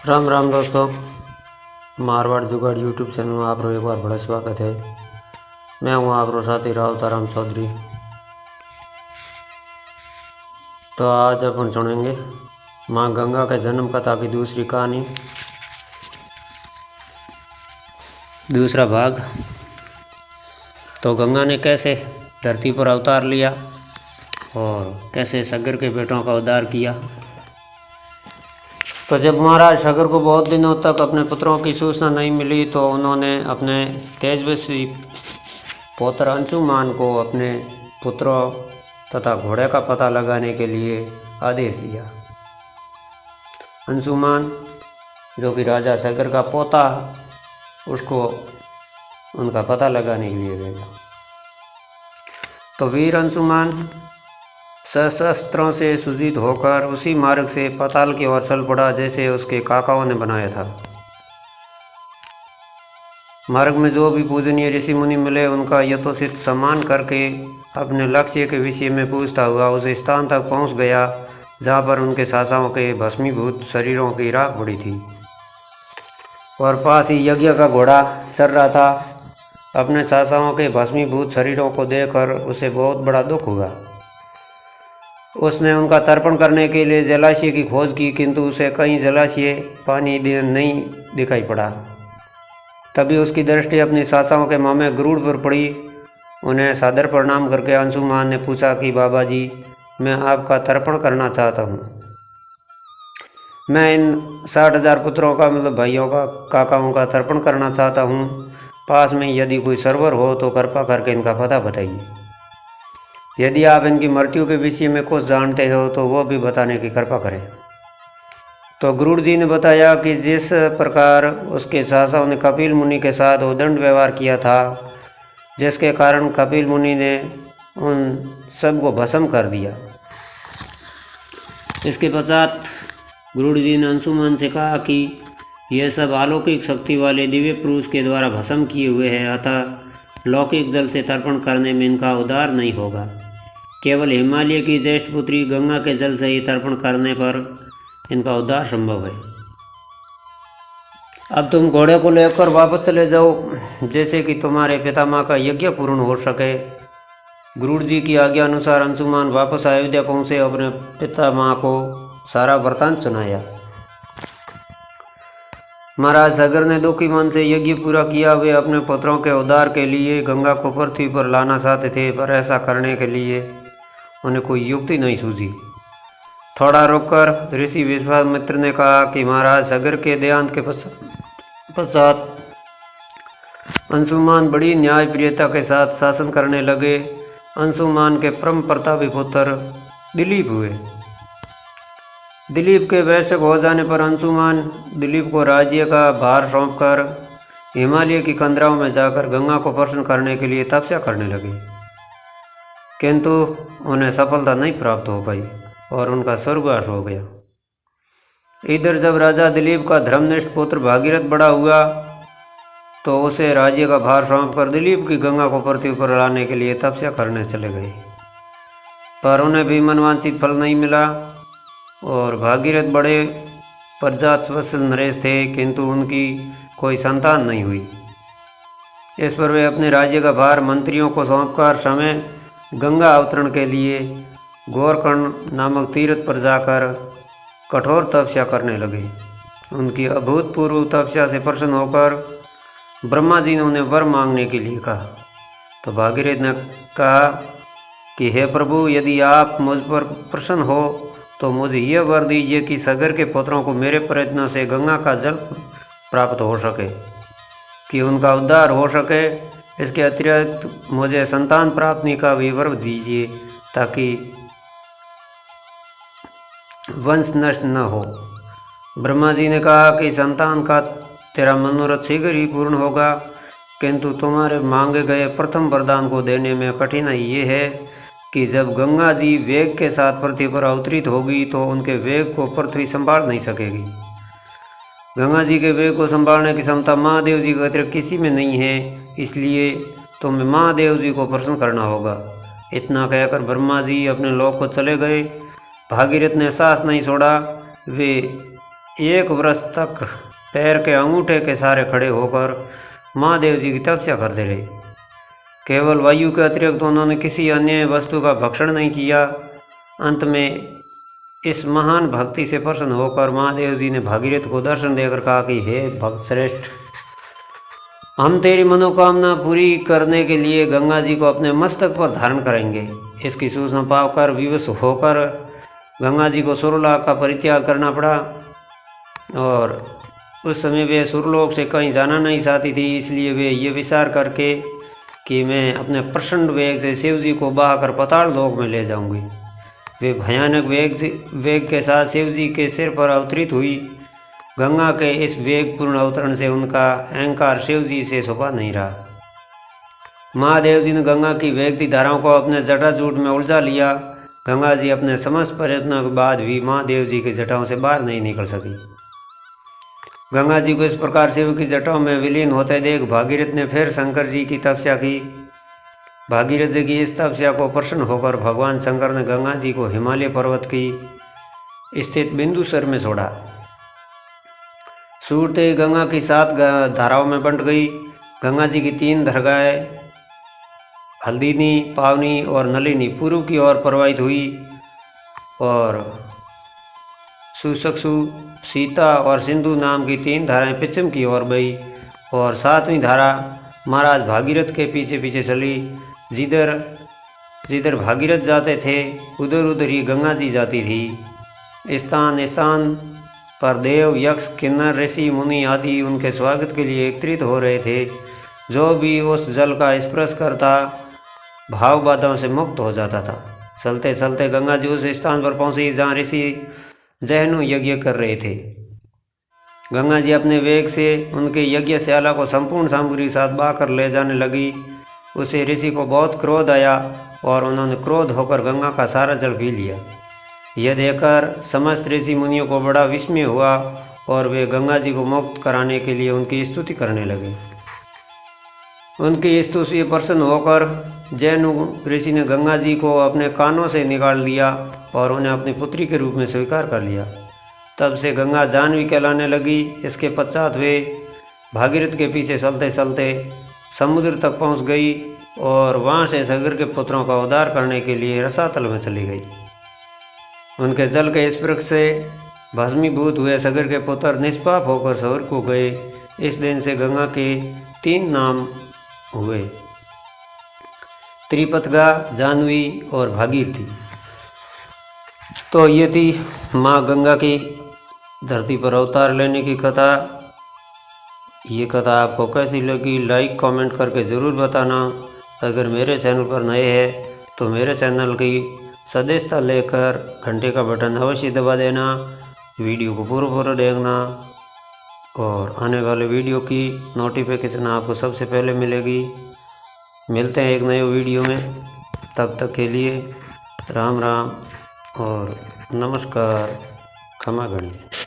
राम राम दोस्तों, मारवाड़ जुगाड़ YouTube channel में आप एक बार बड़ा स्वागत है। मैं हूँ आप साथी रावताराम चौधरी। तो आज अपन सुनेंगे माँ गंगा के जन्म कथा की दूसरी कहानी, दूसरा भाग। तो गंगा ने कैसे धरती पर अवतार लिया और कैसे सगर के बेटों का उद्धार किया। तो जब महाराज सगर को बहुत दिनों तक अपने पुत्रों की सूचना नहीं मिली तो उन्होंने अपने तेजस्वी पौत्र अंशुमान को अपने पुत्रों तथा घोड़े का पता लगाने के लिए आदेश दिया। अंशुमान जो कि राजा सगर का पोता, उसको उनका पता लगाने के लिए भेजा। तो वीर अंशुमान सशस्त्रों से सुजीत होकर उसी मार्ग से पाताल की ओर चल पड़ा जैसे उसके काकाओं ने बनाया था। मार्ग में जो भी पूजनीय ऋषि मुनि मिले उनका यथोचित सम्मान करके अपने लक्ष्य के विषय में पूछता हुआ उस स्थान तक पहुंच गया जहां पर उनके शासाओं के भस्मीभूत शरीरों की राख पड़ी थी और पास ही यज्ञ का घोड़ा चल रहा था। अपने शासाओं के भस्मीभूत शरीरों को देखकर उसे बहुत बड़ा दुख हुआ। उसने उनका तर्पण करने के लिए जलाशय की खोज की, किंतु उसे कहीं जलाशय पानी नहीं दिखाई पड़ा। तभी उसकी दृष्टि अपनी शासाओं के मामे गरुड़ पर पड़ी। उन्हें सादर प्रणाम करके अंशुमान ने पूछा कि बाबा जी, मैं आपका तर्पण करना चाहता हूँ। मैं इन 60,000 पुत्रों का मतलब भाइयों का काकाओं का तर्पण करना चाहता हूँ। पास में यदि कोई सर्वर हो तो कृपा करके इनका पता बताइए। यदि आप इनकी मृत्यु के विषय में कुछ जानते हो तो वो भी बताने की कृपा करें। तो गरुड़ जी ने बताया कि जिस प्रकार उसके शासकों ने कपिल मुनि के साथ उदंड व्यवहार किया था, जिसके कारण कपिल मुनि ने उन सबको भस्म कर दिया। इसके पश्चात गरुड़ जी ने अंशुमान से कहा कि यह सब अलौकिक शक्ति वाले दिव्य पुरुष के द्वारा भस्म किए हुए हैं, अतः लौकिक जल से तर्पण करने में इनका उद्धार नहीं होगा। केवल हिमालय की ज्येष्ठ पुत्री गंगा के जल से ही तर्पण करने पर इनका उद्धार संभव है। अब तुम घोड़े को लेकर वापस चले जाओ जैसे कि तुम्हारे पितामह का यज्ञ पूर्ण हो सके। गरुड़ जी की आज्ञा अनुसार अंशुमान वापस अयोध्या पहुंचे। अपने पितामह को सारा वृतांत सुनाया। महाराज सगर ने दुखी मन से यज्ञ पूरा किया। वे अपने पुत्रों के उद्धार के लिए गंगा को पृथ्वी पर लाना चाहते थे, पर ऐसा करने के लिए उन्हें कोई युक्ति नहीं सूझी। थोड़ा रुककर ऋषि विश्वामित्र ने कहा कि महाराज सगर के देहांत के पश्चात अंशुमान बड़ी न्यायप्रियता के साथ शासन करने लगे। अंशुमान के परम प्रतापी पुत्र दिलीप हुए। दिलीप के वैश्य हो जाने पर अंशुमान दिलीप को राज्य का भार सौंपकर हिमालय की कंदराओं में जाकर गंगा को प्रसन्न करने के लिए तपस्या करने लगे, किंतु उन्हें सफलता नहीं प्राप्त हो पाई और उनका स्वर्गवास हो गया। इधर जब राजा दिलीप का धर्मनिष्ठ पुत्र भागीरथ बड़ा हुआ तो उसे राज्य का भार सौंपकर दिलीप की गंगा को पृथ्वी पर लाने के लिए तपस्या करने चले गए, पर उन्हें भी मनवांछित फल नहीं मिला और भागीरथ बड़े प्रजावत्सल नरेश थे, किंतु उनकी कोई संतान नहीं हुई। इस पर वे अपने राज्य का भार मंत्रियों को सौंपकर समय गंगा अवतरण के लिए गोरकर्ण नामक तीर्थ पर जाकर कठोर तपस्या करने लगे। उनकी अभूतपूर्व तपस्या से प्रसन्न होकर ब्रह्मा जी ने उन्हें वर मांगने के लिए कहा। तो भागीरथ ने कहा कि हे प्रभु, यदि आप मुझ पर प्रसन्न हो तो मुझे यह वर दीजिए कि सगर के पुत्रों को मेरे प्रयत्नों से गंगा का जल प्राप्त हो सके, कि उनका उद्धार हो सके। इसके अतिरिक्त मुझे संतान प्राप्ति का भी वर दीजिए ताकि वंश नष्ट न हो। ब्रह्मा जी ने कहा कि संतान का तेरा मनोरथ शीघ्र ही पूर्ण होगा, किंतु तुम्हारे मांगे गए प्रथम वरदान को देने में कठिनाई ये है कि जब गंगा जी वेग के साथ पृथ्वी पर अवतरित होगी तो उनके वेग को पृथ्वी संभाल नहीं सकेगी। गंगा जी के वेग को संभालने की क्षमता महादेव जी के अतिरिक्त किसी में नहीं है, इसलिए तुम्हें महादेव जी को प्रसन्न करना होगा। इतना कहकर ब्रह्मा जी अपने लोक को चले गए। भागीरथ ने साहस नहीं छोड़ा। वे 1 वर्ष तक पैर के अंगूठे के सहारे खड़े होकर महादेव जी की तपस्या करते रहे। केवल वायु के अतिरिक्त उन्होंने किसी अन्य वस्तु का भक्षण नहीं किया। अंत में इस महान भक्ति से प्रसन्न होकर महादेव जी ने भागीरथ को दर्शन देकर कहा कि हे भक्त श्रेष्ठ, हम तेरी मनोकामना पूरी करने के लिए गंगा जी को अपने मस्तक पर धारण करेंगे। इसकी सूचना पाकर विवश होकर गंगा जी को सुरलोक का परित्याग करना पड़ा और उस समय वे सुरलोक से कहीं जाना नहीं चाहती थी। इसलिए वे ये विचार करके कि मैं अपने प्रचंड वेग से शिव जी को बहाकर पाताल लोक में ले जाऊंगी, वे भयानक वेग के साथ शिव जी के सिर पर अवतरित हुई। गंगा के इस वेगपूर्ण अवतरण से उनका अहंकार शिव जी से छुपा नहीं रहा। महादेव जी ने गंगा की वेगती धाराओं को अपने जटाजूट में उलझा लिया। गंगा जी अपने समस्त प्रयत्नों के बाद भी महादेव जी की जटाओं से बाहर नहीं निकल सकी। गंगा जी को इस प्रकार शिव की जटाओं में विलीन होते देख भागीरथ ने फिर शंकर जी की तपस्या की। भागीरथ जी की इस तपस्या को प्रसन्न होकर भगवान शंकर ने गंगा जी को हिमालय पर्वत की स्थित बिंदुसर में छोड़ा। सूरते ही गंगा की 7 धाराओं में बंट गई। गंगा जी की 3 दरगाहें हल्दीनी, पावनी और नलिनी पूर्व की ओर प्रवाहित हुई और सुसक्षु, सीता और सिंधु नाम की 3 धाराएं पश्चिम की ओर बही और 7वीं धारा महाराज भागीरथ के पीछे पीछे चली। जिधर जिधर भागीरथ जाते थे उधर उधर ही गंगा जी जाती थी। स्थान स्थान पर देव, यक्ष, किन्नर, ऋषि, मुनि आदि उनके स्वागत के लिए एकत्रित हो रहे थे। जो भी उस जल का स्पर्श करता भाव बाधाओं से मुक्त हो जाता था। चलते चलते गंगा जी उस स्थान पर पहुंची जहाँ ऋषि जहनु यज्ञ कर रहे थे। गंगा जी अपने वेग से उनके यज्ञशाला को संपूर्ण सामग्री के साथ बहाकर ले जाने लगी। उसे ऋषि को बहुत क्रोध आया और उन्होंने क्रोध होकर गंगा का सारा जल पी लिया। यह देखकर समस्त ऋषि मुनियों को बड़ा विस्मय हुआ और वे गंगा जी को मुक्त कराने के लिए उनकी स्तुति करने लगे। उनकी स्तुति से प्रसन्न होकर जैनु ऋषि ने गंगा जी को अपने कानों से निकाल लिया और उन्हें अपनी पुत्री के रूप में स्वीकार कर लिया। तब से गंगा जाह्नवी कहलाने लगी। इसके पश्चात वे भागीरथ के पीछे चलते चलते समुद्र तक पहुंच गई और वहां से सागर के पुत्रों का उद्धार करने के लिए रसातल में चली गई। उनके जल के स्पर्श से भस्मीभूत हुए सागर के पुत्र निष्पाप होकर स्वर्ग को गए। इस दिन से गंगा के 3 नाम हुए, त्रिपथगा, जाह्नवी और भागीरथी। तो ये थी माँ गंगा की धरती पर अवतार लेने की कथा। ये कथा आपको कैसी लगी लाइक कमेंट करके ज़रूर बताना। अगर मेरे चैनल पर नए हैं तो मेरे चैनल की सदस्यता लेकर घंटे का बटन अवश्य दबा देना। वीडियो को पूरा देखना और आने वाले वीडियो की नोटिफिकेशन आपको सबसे पहले मिलेगी। मिलते हैं एक नए वीडियो में, तब तक के लिए राम राम और नमस्कार। क्षमा करिए।